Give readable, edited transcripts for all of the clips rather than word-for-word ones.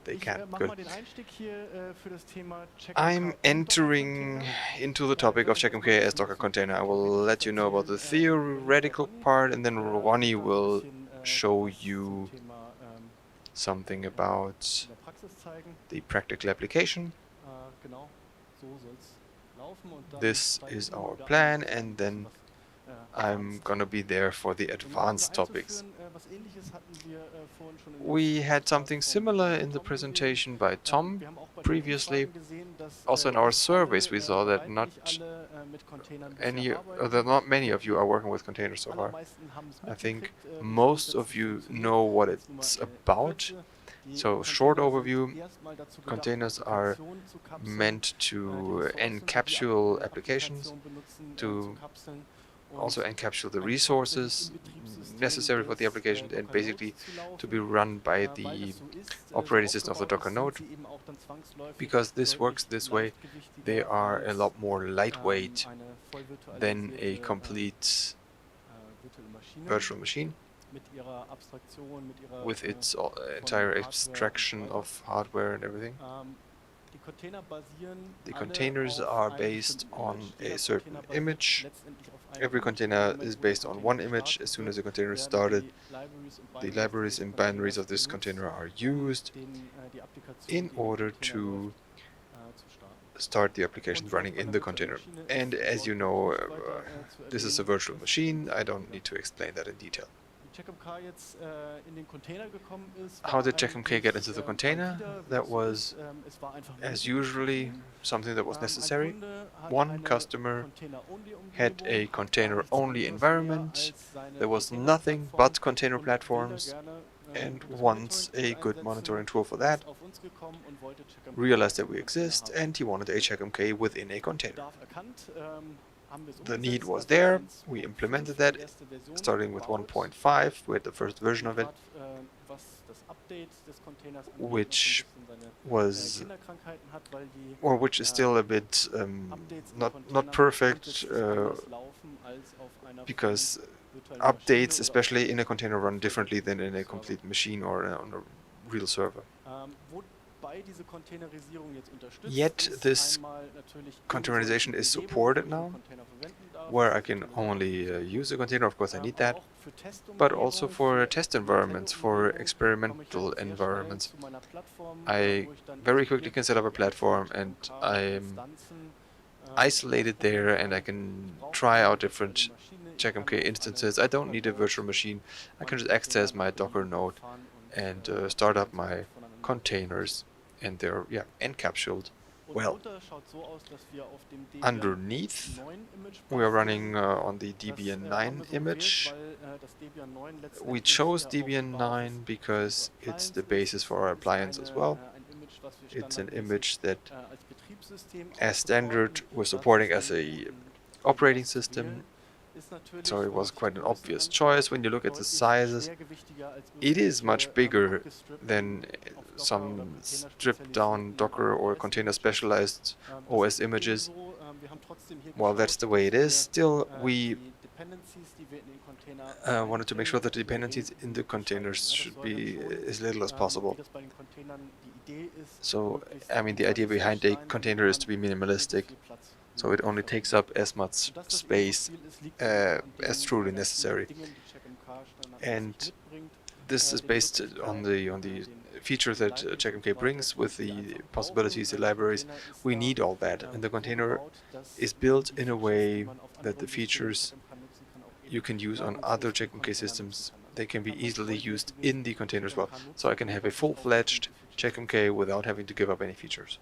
they can't. Good. I'm entering into the topic of Checkmk as Docker container. I will let you know about the theoretical part, and then Ronnie will show you something about the practical application. This is our plan, and then I'm gonna be there for the advanced topics. We had something similar in the presentation by Tom previously. Also in our surveys we saw that not many of you are working with containers so far. I think most of you know what it's about. So, short overview, containers are meant to encapsulate applications, to also encapsulate the resources necessary for the application, and basically to be run by the operating system of the Docker node. Because this works this way, they are a lot more lightweight than a complete virtual machine with its entire abstraction of hardware and everything. The containers are based on a certain image. Every container is based on one image. As soon as the container is started, the libraries and binaries of this container are used in order to start the application running in the container. And as you know, this is a virtual machine. I don't need to explain that in detail. How did Checkmk get into the container? That was, as usually, something that was necessary. One customer had a container-only environment. There was nothing but container platforms, and wants a good monitoring tool for that. Realized that we exist, and he wanted a Checkmk within a container. The need was there, we implemented that, starting with 1.5, we had the first version of it, which was, or which is still a bit not perfect, because updates, especially in a container, run differently than in a complete machine or on a real server. Yet this containerization is supported now, where I can only use a container. Of course I need that, but also for test environments, for experimental environments. I very quickly can set up a platform, and I'm isolated there, and I can try out different Checkmk instances. I don't need a virtual machine. I can just access my Docker node and start up my containers, and they're encapsulated well. Underneath, we are running on the Debian-9 image. We chose Debian-9 because it's the basis for our appliance as well. It's an image that, as standard, we're supporting as a operating system. So it was quite an obvious choice. When you look at the sizes, it is much bigger than some stripped down Docker or container specialized OS images. While that's the way it is, still we wanted to make sure that the dependencies in the containers should be as little as possible. So, I mean, the idea behind a container is to be minimalistic. So it only takes up as much space as truly necessary. And this is based on the features that Checkmk brings with the possibilities, the libraries. We need all that. And the container is built in a way that the features you can use on other Checkmk systems, they can be easily used in the container as well. So I can have a full-fledged Checkmk without having to give up any features.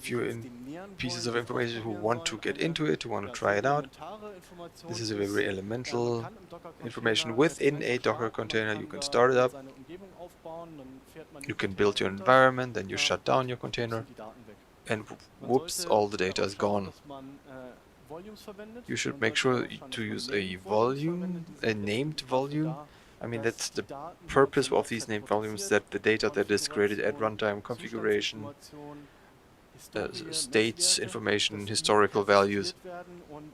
Few pieces of information who want to get into it, who want to try it out. This is a very elemental information. Within a Docker container, you can start it up. You can build your environment, then you shut down your container, and whoops, all the data is gone. You should make sure to use a volume, a named volume. I mean, that's the purpose of these named volumes, that the data that is created at runtime configuration state information, historical values,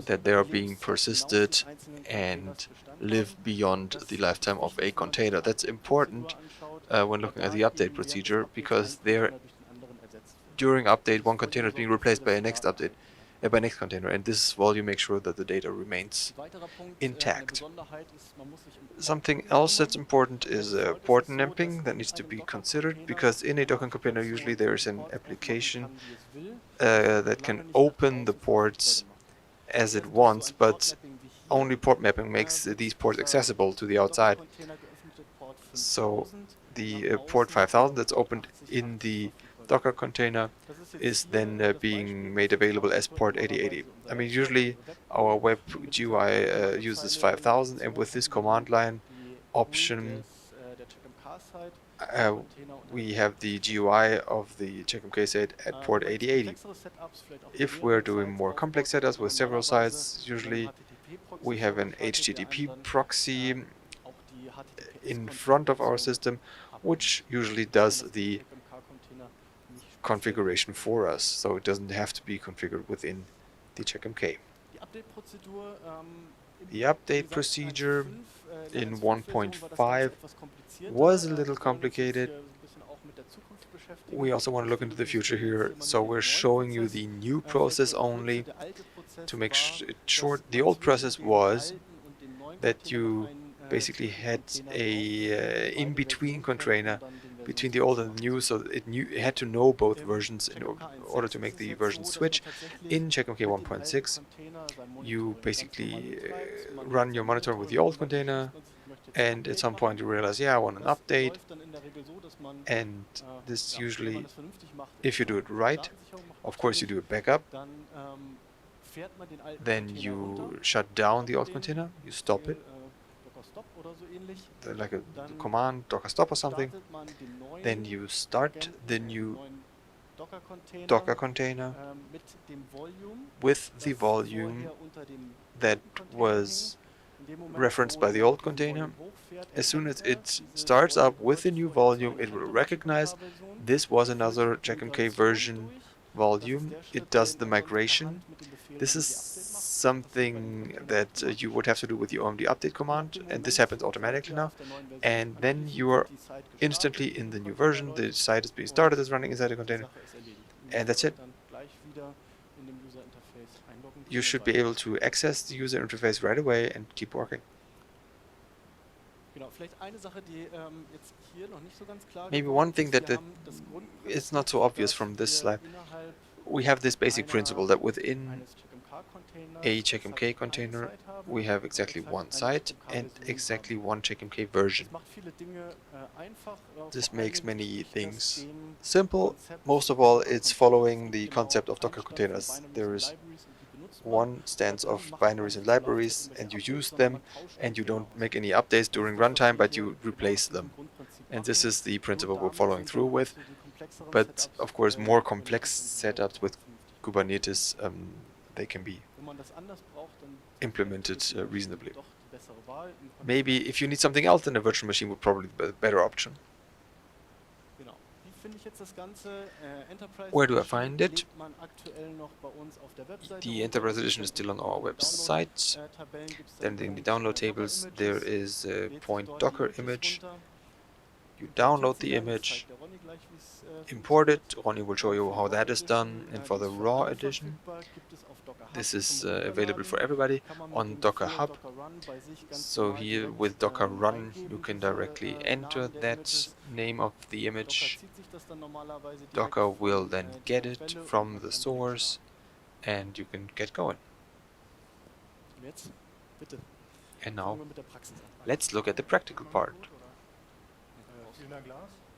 that they are being persisted and live beyond the lifetime of a container. That's important when looking at the update procedure, because during update, one container is being replaced by a next update, by next container, and this volume makes sure that the data remains intact. Something else that's important is port mapping that needs to be considered, because in a Docker container usually there is an application that can open the ports as it wants, but only port mapping makes these ports accessible to the outside. So the port 5000 that's opened in the Docker container is then being made available as port 8080. I mean, usually our web GUI uses 5000, and with this command line option we have the GUI of the Checkmk site at port 8080. If we're doing more complex setups with several sites, usually we have an HTTP proxy in front of our system, which usually does the configuration for us, so it doesn't have to be configured within the Checkmk. The update procedure in 1.5 was a little complicated. We also want to look into the future here, so we're showing you the new process only to make it short. The old process was that you basically had a in-between container between the old and the new, so it had to know both versions in order to make the version switch. In Checkmk 1.6, you basically run your monitor with the old container, and at some point you realize, yeah, I want an update, and this usually, if you do it right, of course you do a backup, then you shut down the old container, you stop it, like a command docker stop or something, then you start the new Docker container with the volume that was referenced by the old container. As soon as it starts up with the new volume, it will recognize this was another Checkmk version volume. It does the migration. This is something that you would have to do with the OMD update command, and this happens automatically now. And then you are instantly in the new version. The site is being started, is running inside the container, and that's it. You should be able to access the user interface right away and keep working. Maybe one thing that is not so obvious from this slide, we have this basic principle that within a Checkmk container we have exactly one site and exactly one Checkmk version. This makes many things simple. Most of all, it's following the concept of Docker containers. There is one stance of binaries and libraries, and you use them, and you don't make any updates during runtime, but you replace them. And this is the principle we're following through with. But of course, more complex setups with Kubernetes, they can be implemented reasonably. Maybe if you need something else, then a virtual machine would probably be a better option. Where do I find it? The Enterprise Edition is still on our website. Then in the download tables there is a point Docker image. You download the image, import it. Ronny will show you how that is done. And for the raw edition, this is available for everybody on Docker Hub. So here with Docker Run you can directly enter that name of the image. Docker will then get it from the source and you can get going. And now let's look at the practical part.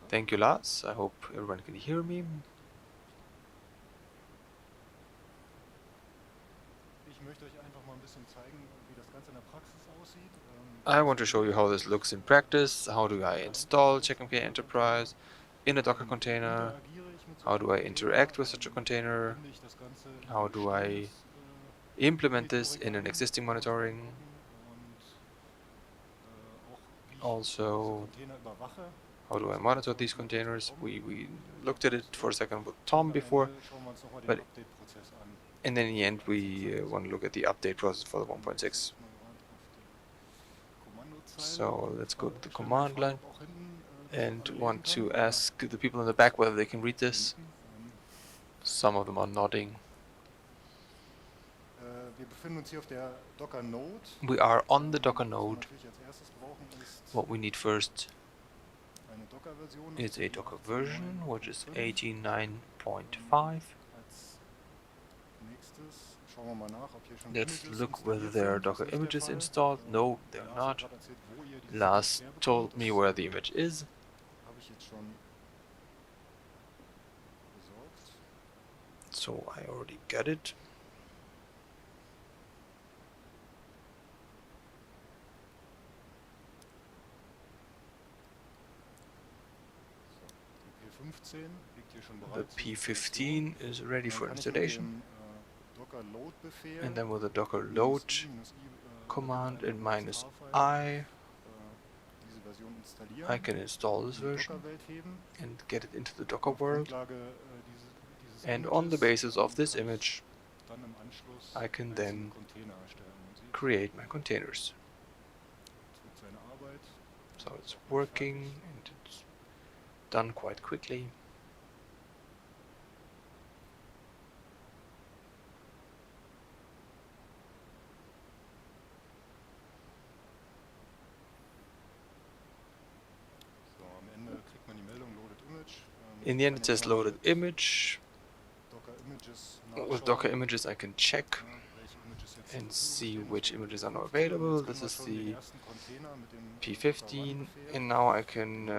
Thank you, Lars. I hope everyone can hear me. I want to show you how this looks in practice. How do I install Checkmk Enterprise in a Docker container? How do I interact with such a container? How do I implement this in an existing monitoring? Also, How do I monitor these containers? We looked at it for a second with Tom before, but and then in the end we want to look at the update process for the 1.6. So let's go to the command line and want to ask the people in the back whether they can read this. Some of them are nodding. We are on the Docker node. What we need first is a Docker version, which is 89.5. Let's look whether there are Docker images installed. No, they're not. Lars told me where the image is. So I already got it. The P15 is ready for installation. And then with the docker load command and -I can install this version and get it into the Docker world. And on the basis of this image, I can then create my containers. So it's working and it's done quite quickly. In the end it says loaded image. With Docker images I can check and see which images are now available. This is the P15 and now I can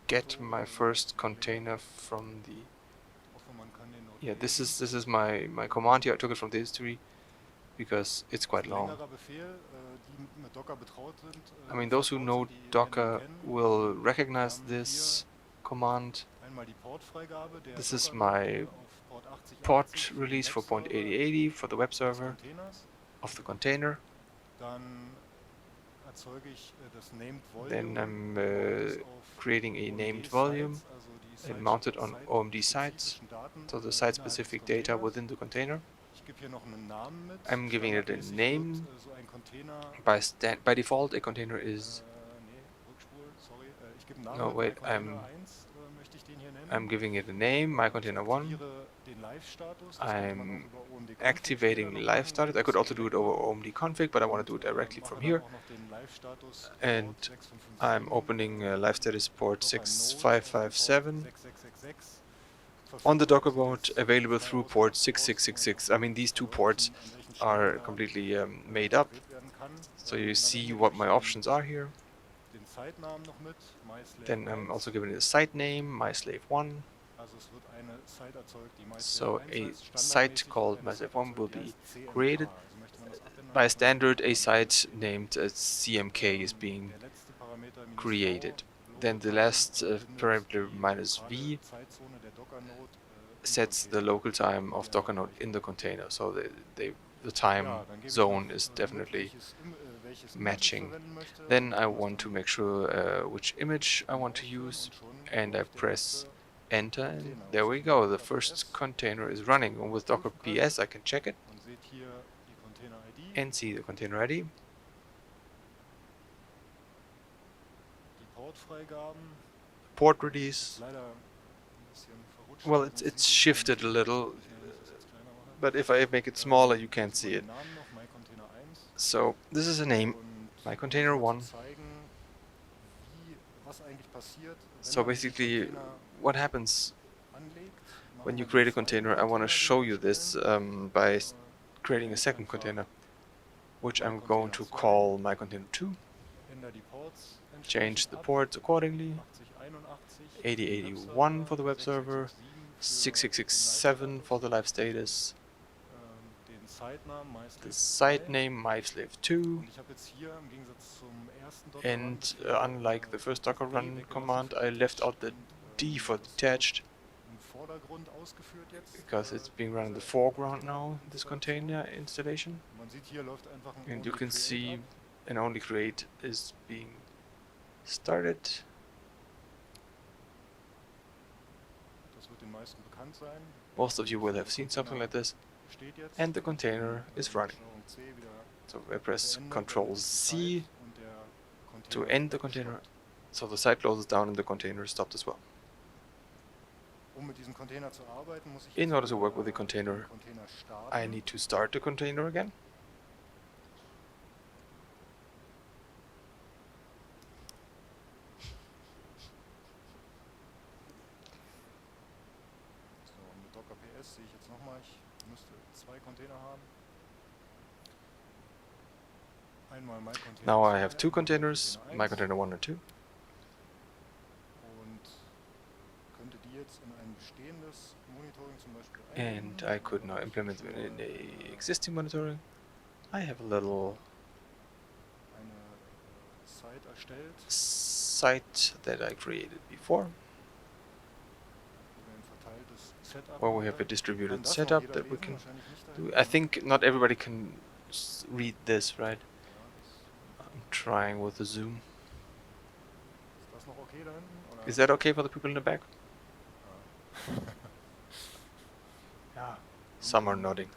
get my first container from the... Yeah, this is my command here. I took it from the history because it's quite long. I mean, those who know Docker will recognize this command. This is my port release for port 8080 for the web server of the container. Then I'm creating a named volume and mount it on OMD sites, so the site-specific data within the container. I'm giving it a name. By default, a container is... No, wait, I'm giving it a name, my container 1. I'm activating live status. I could also do it over OMD config, but I want to do it directly from here. And I'm opening live status port 6557 on the Docker board, available through port 6666. I mean, these two ports are completely made up. So you see what my options are here. Then I'm also giving it a site name, myslave1. So a site called myslave1 will be created. By standard, a site named CMK is being created. Then the last parameter -v sets the local time of Docker node in the container. So the time zone is definitely matching. Then I want to make sure which image I want to use, and I press enter, and there we go. The first container is running. And with Docker PS I can check it and see the container ID. Port release. Well, it's shifted a little, but if I make it smaller you can't see it. So this is a name, my container 1. So basically what happens when you create a container, I want to show you this by creating a second container, which I'm going to call my container 2. Change the ports accordingly. 8081 for the web server, 6667 for the live status, the site name myslave2, and unlike the first Docker run command, I left out the D for detached because it's being run in the foreground now, this container installation. And you can see an only create is being started. Most of you will have seen something like this. And the container is running. So I press Ctrl C to end the container. So the site closes down and the container is stopped as well. In order to work with the container, I need to start the container again. Now I have two containers, my container 1 and 2. And I could now implement it in a existing monitoring. I have a little site that I created before, where we have a distributed setup that we can do. I think not everybody can read this, right? I'm trying with the zoom. Is that okay for the people in the back? Some are nodding.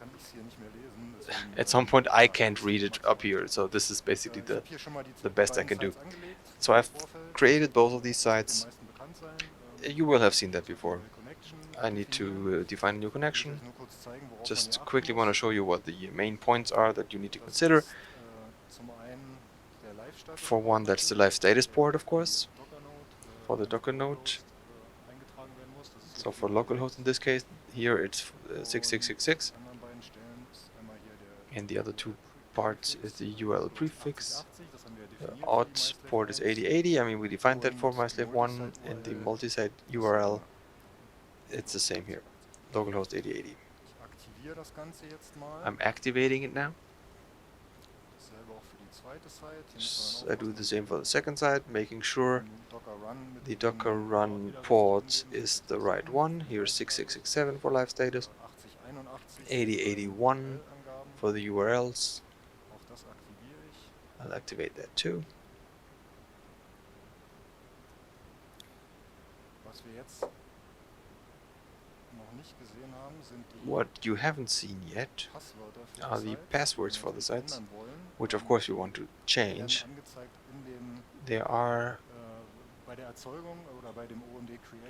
At some point I can't read it up here, so this is basically the best I can do. So I've created both of these sites. You will have seen that before. I need to define a new connection. Just quickly want to show you what the main points are that you need to consider. For one, that's the live status port, of course, for the Docker node. So for localhost in this case, here it's 6666. And the other two parts is the URL prefix. The auth port is 8080. I mean, we defined that for MySlave1, and the multi-site URL, it's the same here, localhost 8080. I'm activating it now. I do the same for the second site, making sure the Docker run port is the right one. Here's 6667 for live status, 8081 for the URLs. I'll activate that too. What you haven't seen yet are the passwords for the sites, which of course you want to change. They are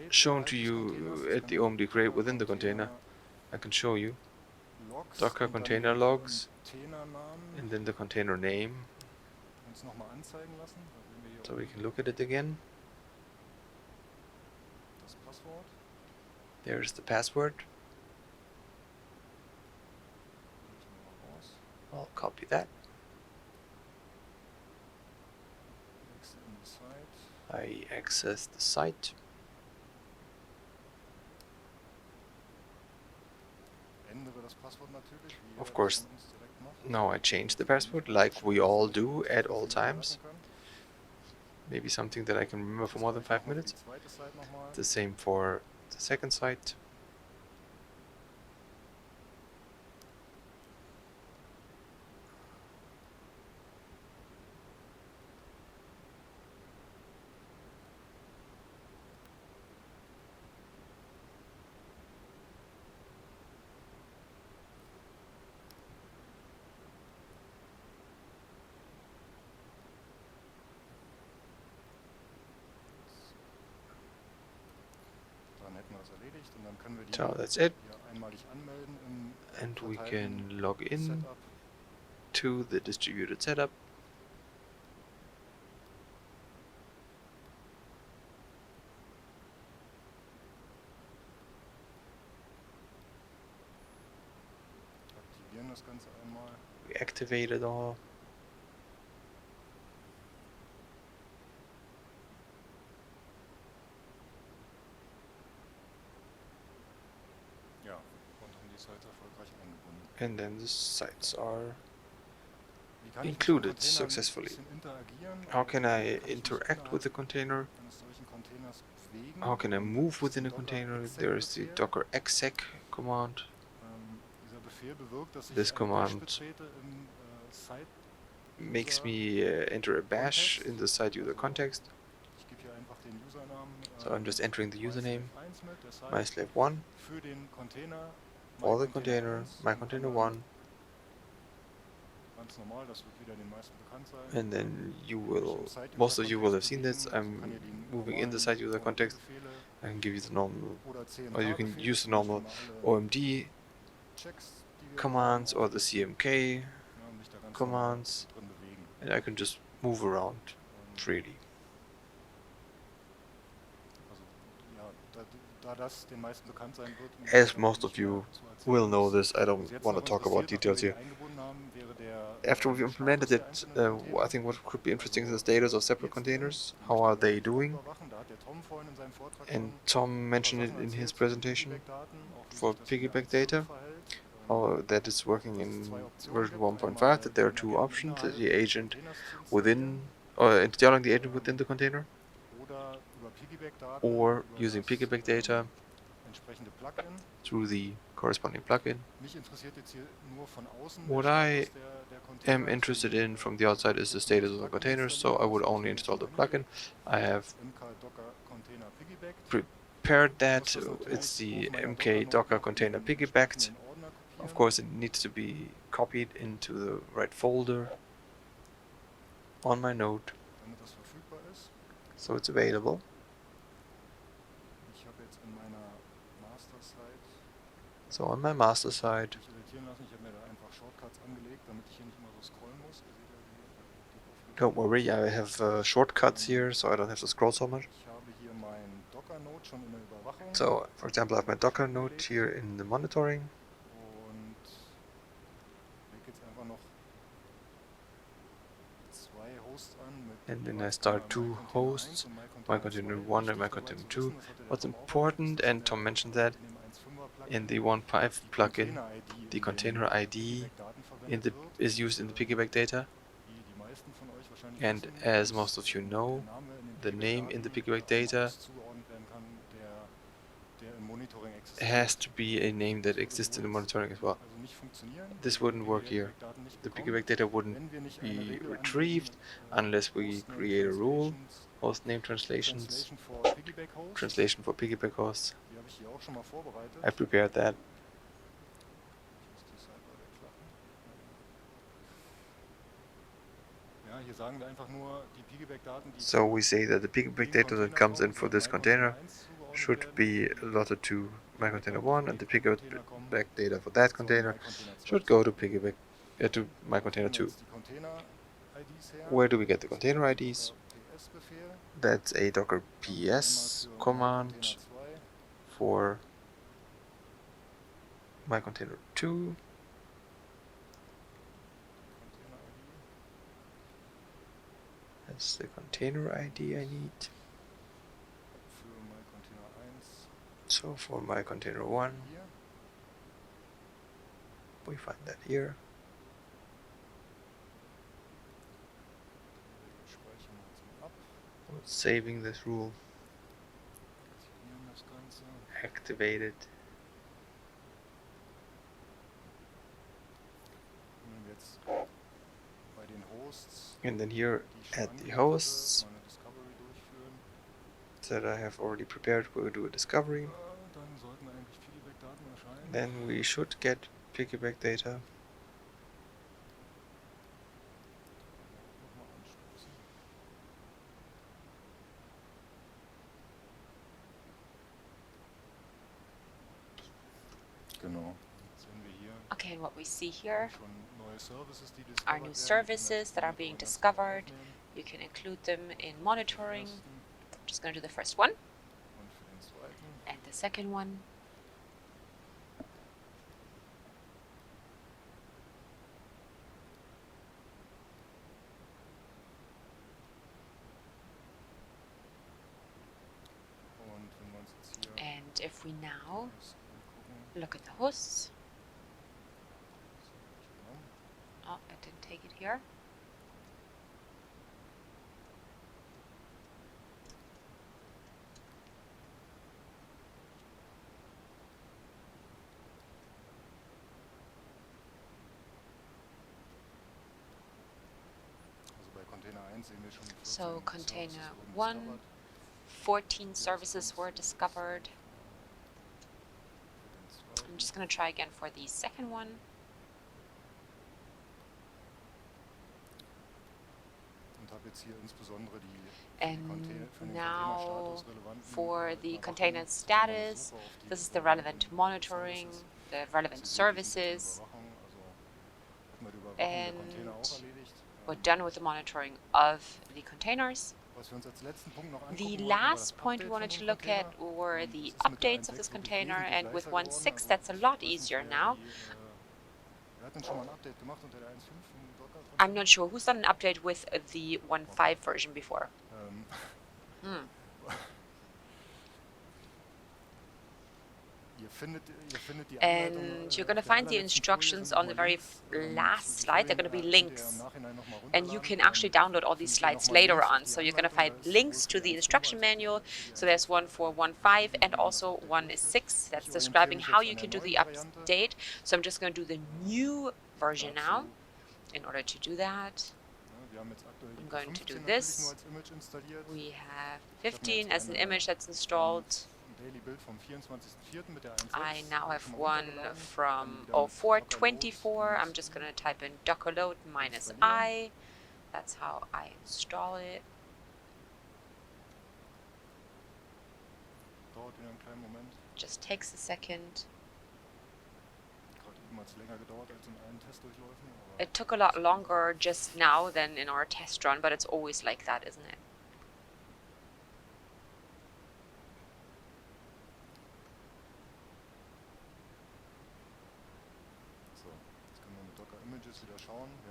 shown to you at the OMD create within the container. I can show you Docker container logs and then the container name, so we can look at it again. There's the password. I'll copy that. I access the site. Of course, now I change the password like we all do at all times. Maybe something that I can remember for more than 5 minutes. The same for the second site. So that's it, and we can log in to the distributed setup. We activate it all. And then the sites are included successfully. How can I interact with the container? How can I move within a container? There is the docker exec command. This command makes me enter a bash in the site user context. So I'm just entering the username. my slave 1, for the container, my container 1, and then you will, most of you will have seen this. I'm moving in the site user context. I can give you the normal, or you can use the normal OMD commands or the CMK commands, and I can just move around freely. As most of you will know this, I don't want to talk about details here. After we've implemented it, I think what could be interesting is the status of separate containers. How are they doing? And Tom mentioned it in his presentation for piggyback data. How that is working in version 1.5, that there are two options, the agent within, or installing the agent within the container, or using piggyback data through the corresponding plugin. What I am interested in from the outside is the status of the containers, so I would only install the plugin. I have prepared that. It's the MK Docker container piggybacked. Of course, it needs to be copied into the right folder on my node, so it's available. So on my master side, don't worry, I have shortcuts here, so I don't have to scroll so much. So, for example, I have my Docker node here in the monitoring. And then I start two hosts, my container 1 and my container 2. What's important, and Tom mentioned that, in the 1.5 plugin, the container ID is used in the piggyback data. And as most of you know, the name in the piggyback data has to be a name that exists in the monitoring as well. This wouldn't work here. The piggyback data wouldn't be retrieved unless we create a rule, host name translations, translation for piggyback hosts. I prepared that. So we say that the piggyback data that comes in for this container should be allotted to my container 1, and the piggyback data for that container should go to piggyback to my container 2. Where do we get the container IDs? That's a docker ps command for my container 2. That's the container ID I need. So for my container 1, we find that here. Saving this rule. Activate it. And then here at the hosts that I have already prepared, we'll do a discovery. Then we should get piggyback data. Okay, and what we see here are new services that are being discovered. You can include them in monitoring. I'm just going to do the first one and the second one. And if we now look at the hosts, oh, I didn't take it here. So container 1, 14 services were discovered. I'm just going to try again for the second one. And now for the container status, this is the relevant monitoring, the relevant services, and we're done with the monitoring of the containers. The last point we wanted to look at were the updates of this container, and with 1.6 that's a lot easier now. I'm not sure who's done an update with the 1.5 version before. And you're going to find the instructions on the very last slide. They're going to be links. And you can actually download all these slides later on. So you're going to find links to the instruction manual. So there's one for 1.5 and also 1.6 that's describing how you can do the update. So I'm just going to do the new version now. In order to do that, I'm going to do this. We have 15 as an image that's installed. I now have one from 04/24. I'm just going to type in docker load -i. That's how I install it. Just takes a second. It took a lot longer just now than in our test run, but it's always like that, isn't it?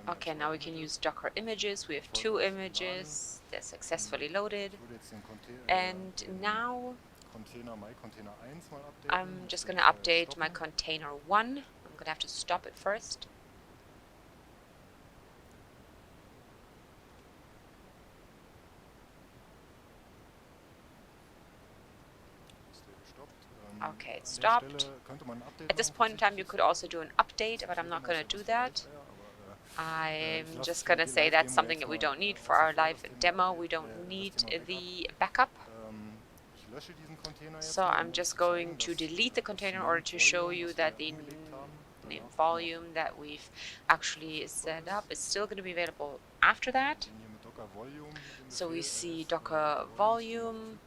Okay, now we can use Docker images. We have 2 images. They're successfully loaded. And now I'm just going to update my container 1. I'm going to have to stop it first. Okay, it stopped. At this point in time, you could also do an update, but I'm not going to do that. I'm just going to say that's something that we don't need for our live demo. We don't need the backup. So I'm just going to delete the container in order to show you that the name volume that we've actually set up is still going to be available after that. So we see Docker volume.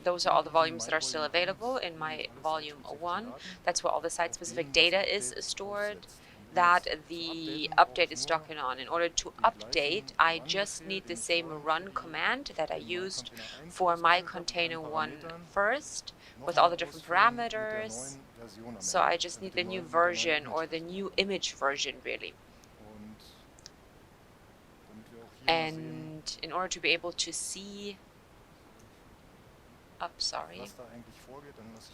Those are all the volumes that are still available in my volume 1. That's where all the site-specific data is stored that the update is docking on. In order to update, I just need the same run command that I used for my container 1 first, with all the different parameters. So I just need the new version, or the new image version, really. And in order to be able to see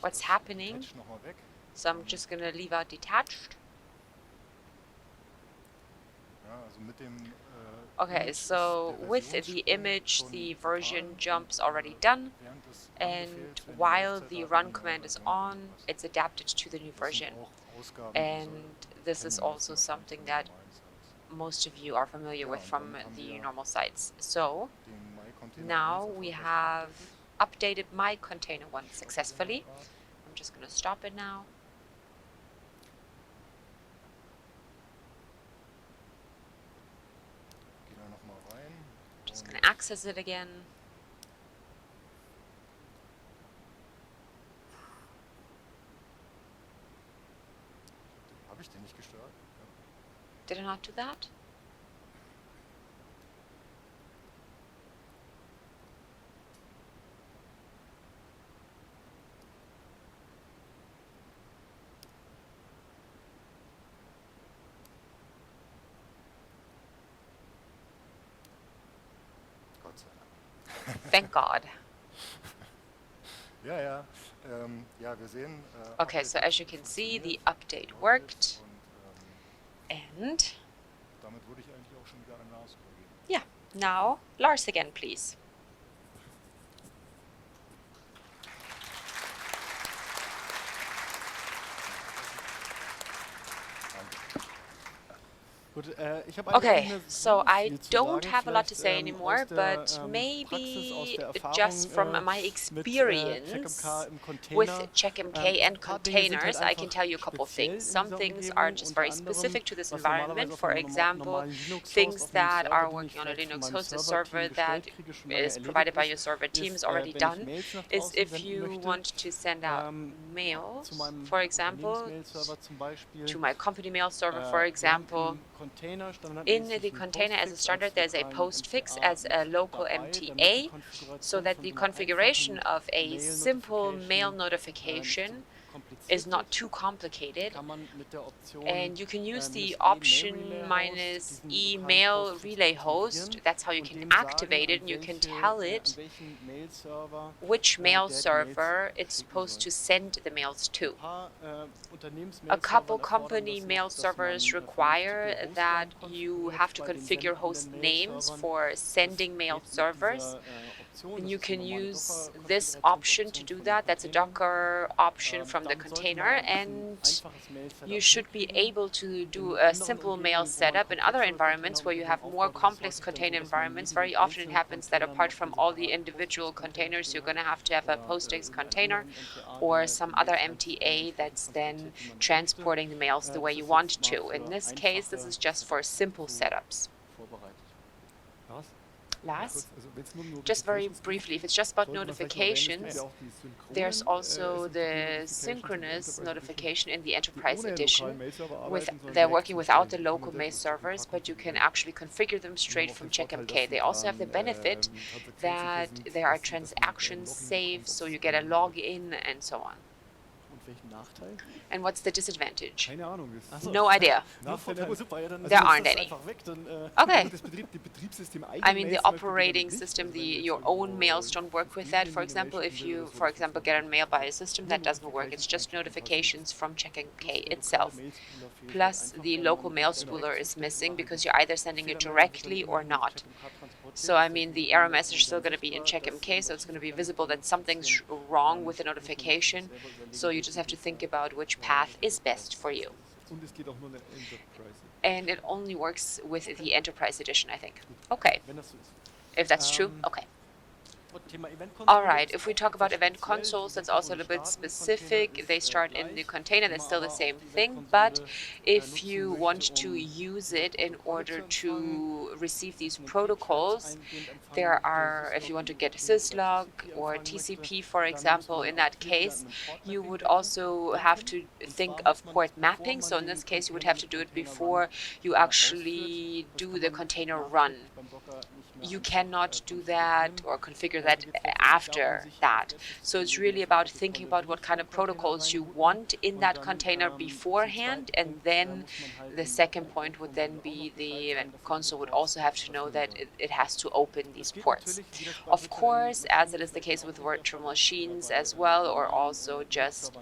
what's happening, so I'm just going to leave out detached. Okay, so with the image, the version jump's already done, and while the run command is on, it's adapted to the new version. And this is also something that most of you are familiar with from the normal sites. So now we have updated my container 1 successfully. I'm just going to stop it now. Just going to access it again. Did I not do that? Thank God. Okay, so as you can see, the update worked. And yeah, now Lars again, please. Okay, so I don't have a lot to say anymore, but maybe just from my experience with Checkmk and containers, I can tell you a couple things. Some things are just very specific to this environment. For example, things that are working on a Linux hosted server that is provided by your server team is already done, is if you want to send out mails, for example, to my company mail server, for example. In the container as a standard, there's a postfix as a local MTA, so that the configuration of a simple mail notification is not too complicated, and you can use the option -email relay host. That's how you can activate it, and you can tell it which mail server it's supposed to send the mails to. A couple company mail servers require that you have to configure host names for sending mail servers, and you can use this option to do that. That's a Docker option from the container, and you should be able to do a simple mail setup. In other environments where you have more complex container environments, very often it happens that apart from all the individual containers, you're going to have a PostFix container or some other MTA that's then transporting the mails the way you want to. In this case, this is just for simple setups. Last, just very briefly, if it's just about notifications, there's also the synchronous notification in the Enterprise Edition. They're working without the local mail servers, but you can actually configure them straight from Checkmk. They also have the benefit that there are transactions saved, so you get a login and so on. And what's the disadvantage? No idea. There aren't any. Okay. I mean, the operating system, your own mails don't work with that. For example, if you, get a mail by a system, that doesn't work. It's just notifications from Checkmk itself. Plus, the local mail spooler is missing because you're either sending it directly or not. So, I mean, the error message is still going to be in Checkmk, so it's going to be visible that something's wrong with the notification. So you just have to think about which path is best for you. And it only works with the Enterprise Edition, I think. Okay. If that's true, okay. All right, if we talk about event consoles, that's also a little bit specific. They start in the container, that's still the same thing, but if you want to use it in order to receive these protocols, there are, if you want to get syslog or TCP, for example, in that case, you would also have to think of port mapping. So in this case, you would have to do it before you actually do the container run. You cannot do that or configure that after that. So it's really about thinking about what kind of protocols you want in that container beforehand, and then the second point would then be the event console would also have to know that it has to open these ports. Of course, as it is the case with virtual machines as well, or also just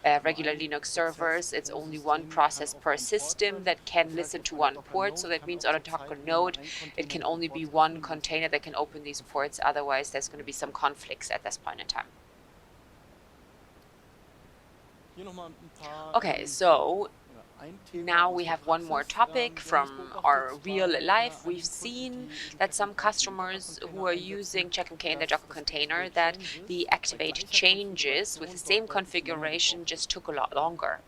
regular Linux servers, it's only one process per system that can listen to one port. So that means on a Docker node, it can only be one container that can open these ports. Otherwise, there's going to be some conflicts at this point in time. Okay, so now we have one more topic from our real life. We've seen that some customers who are using Checkmk in the Docker container, that the activate changes with the same configuration just took a lot longer.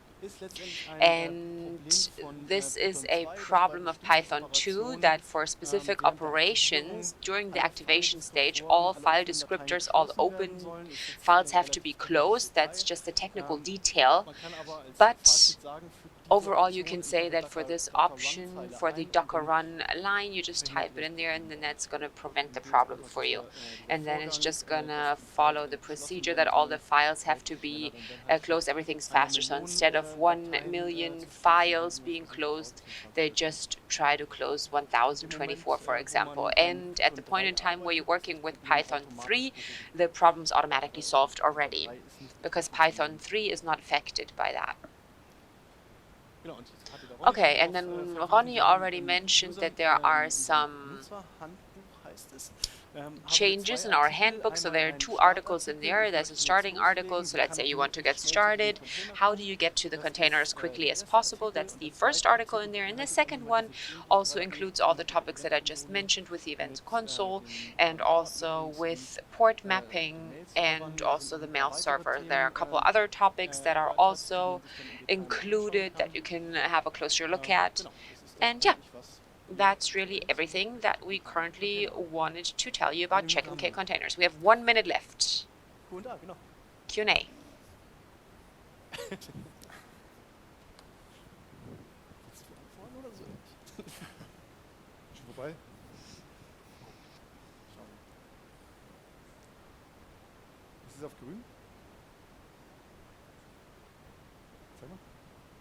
And this is a problem of Python 2, that for specific operations during the activation stage, all file descriptors, all open files have to be closed. That's just a technical detail. But overall, you can say that for this option, for the Docker run line, you just type it in there, and then that's going to prevent the problem for you. And then it's just going to follow the procedure that all the files have to be closed. Everything's faster. So instead of 1 million files being closed, they just try to close 1024, for example. And at the point in time where you're working with Python 3, the problem's automatically solved already, because Python 3 is not affected by that. Okay, and then Ronnie already mentioned that there are some changes in our handbook. So there are 2 articles in there. There's a starting article. So let's say you want to get started. How do you get to the container as quickly as possible? That's the first article in there. And the second one also includes all the topics that I just mentioned with the events console and also with port mapping and also the mail server. There are a couple other topics that are also included that you can have a closer look at. And yeah, that's really everything that we currently wanted to tell you about Checkmk containers. We have 1 minute left. Q&A. Auf grün? Sag mal.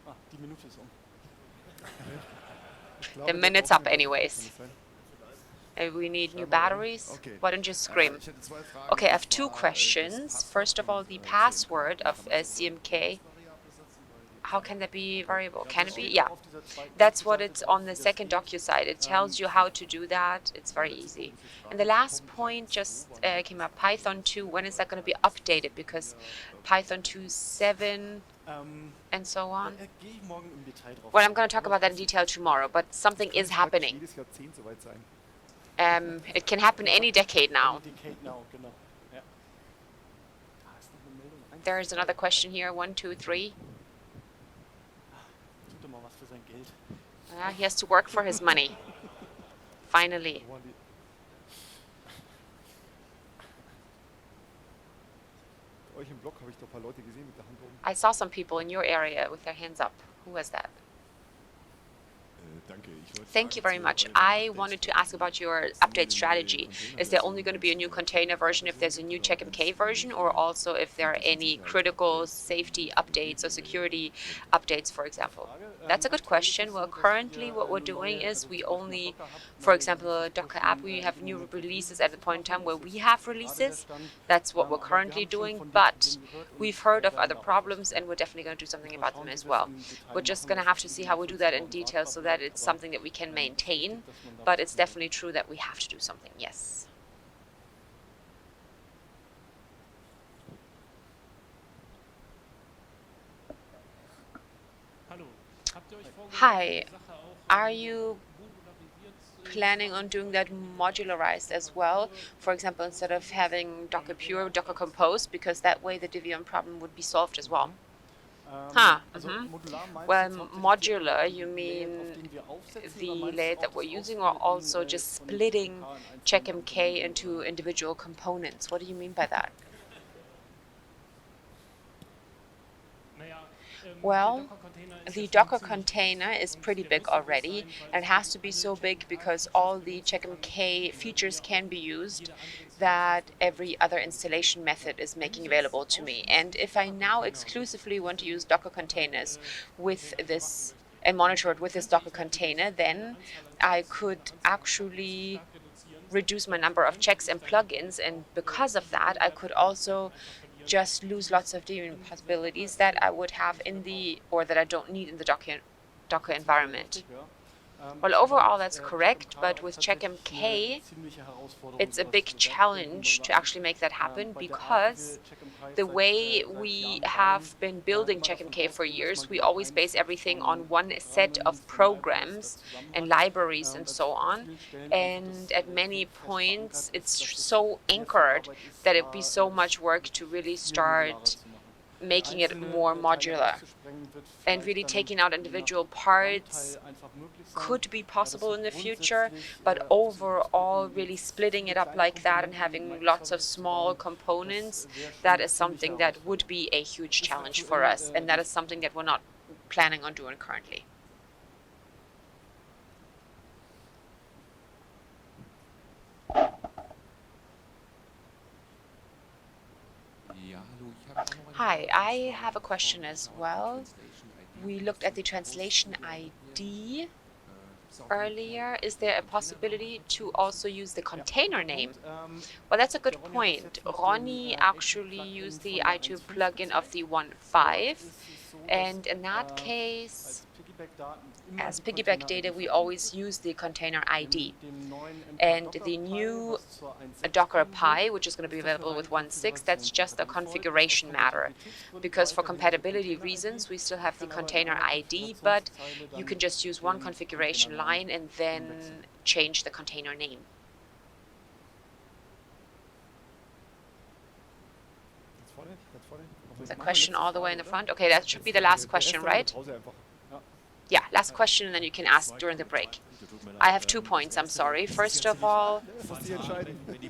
Ah, die Minute ist um. The minute's up anyways. We need new batteries. Why don't you scream? Okay, I have 2 questions. First of all, the password of CMK. How can that be variable? Can it be? Yeah. That's what it's on the second DocuSite. It tells you how to do that. It's very easy. And the last point just came up. Python 2, when is that going to be updated? Because Python 2.7 and so on. Well, I'm going to talk about that in detail tomorrow, but something is happening. It can happen any decade now. There's another question here. 1, 2, 3. He has to work for his money. Finally. I saw some people in your area with their hands up. Who was that? Thank you very much. I wanted to ask about your update strategy. Is there only going to be a new container version if there's a new Checkmk version, or also if there are any critical safety updates or security updates, for example? That's a good question. Well, currently what we're doing is we only, for example, a Docker app, we have new releases at the point in time where we have releases. That's what we're currently doing, but we've heard of other problems and we're definitely going to do something about them as well. We're just going to have to see how we do that in detail so that it's something that we can maintain, but it's definitely true that we have to do something, yes. Hi, are you planning on doing that modularized as well? For example, instead of having Docker Pure, Docker Compose, because that way the Debian problem would be solved as well. Well, modular, you mean the layer that we're using, or also just splitting Checkmk into individual components? What do you mean by that? Well, the Docker container is pretty big already, and it has to be so big because all the Checkmk features can be used that every other installation method is making available to me. And if I now exclusively want to use Docker containers with this and monitor it with this Docker container, then I could actually reduce my number of checks and plugins, and because of that, I could also just lose lots of different possibilities that I would have in the, or that I don't need in the Docker environment. Well, overall that's correct, but with Checkmk, it's a big challenge to actually make that happen, because the way we have been building Checkmk for years, we always base everything on one set of programs and libraries and so on, and at many points it's so anchored that it'd be so much work to really start making it more modular. And really taking out individual parts could be possible in the future, but overall really splitting it up like that and having lots of small components, that is something that would be a huge challenge for us, and that is something that we're not planning on doing currently. Hi, I have a question as well. We looked at the translation ID earlier. Is there a possibility to also use the container name? Well, that's a good point. Ronnie actually used the i2 plugin of the 1.5, and in that case, as piggyback data, we always use the container ID. And the new Docker Pi, which is going to be available with 1.6, that's just a configuration matter. Because for compatibility reasons, we still have the container ID, but you can just use one configuration line and then change the container name. The question all the way in the front. Okay, that should be the last question, right? Yeah, last question, and then you can ask during the break. I have 2 points, I'm sorry. First of all,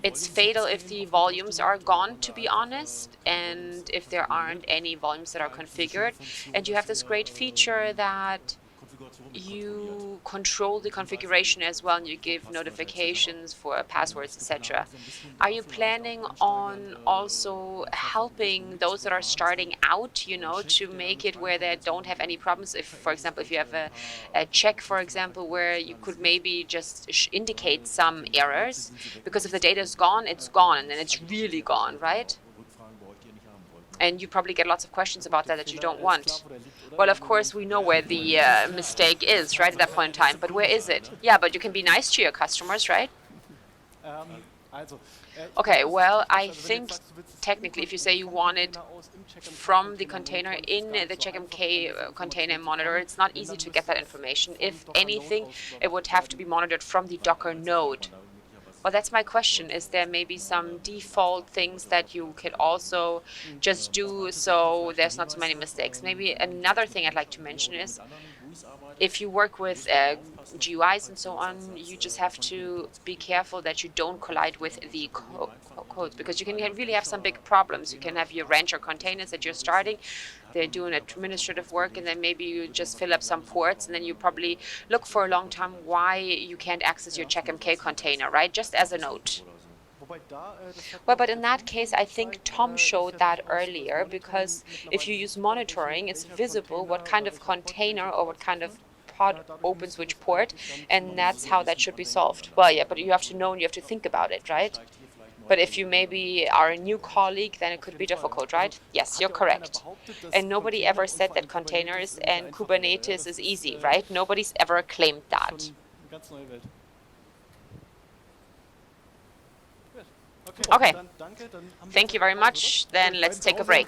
it's fatal if the volumes are gone, to be honest, and if there aren't any volumes that are configured. And you have this great feature that you control the configuration as well, and you give notifications for passwords, etc. Are you planning on also helping those that are starting out, you know, to make it where they don't have any problems? If, for example, if you have a check, for example, where you could maybe just indicate some errors, because if the data is gone, it's gone, and then it's really gone, right? And you probably get lots of questions about that you don't want. Well, of course, we know where the mistake is, right, at that point in time. But where is it? Yeah, but you can be nice to your customers, right? Okay, well, I think technically if you say you want it from the container in the Checkmk container monitor, it's not easy to get that information. If anything, it would have to be monitored from the Docker node. Well, that's my question. Is there maybe some default things that you could also just do so there's not so many mistakes? Maybe another thing I'd like to mention is if you work with GUIs and so on, you just have to be careful that you don't collide with the codes, because you can really have some big problems. You can have your rancher containers that you're starting, they're doing administrative work, and then maybe you just fill up some ports, and then you probably look for a long time why you can't access your Checkmk container, right? Just as a note. Well, but in that case, I think Tom showed that earlier, because if you use monitoring, it's visible what kind of container or what kind of pod opens which port, and that's how that should be solved. Well, yeah, but you have to know and you have to think about it, right? But if you maybe are a new colleague, then it could be difficult, right? Yes, you're correct. And nobody ever said that containers and Kubernetes is easy, right? Nobody's ever claimed that. Okay, thank you very much. Then let's take a break.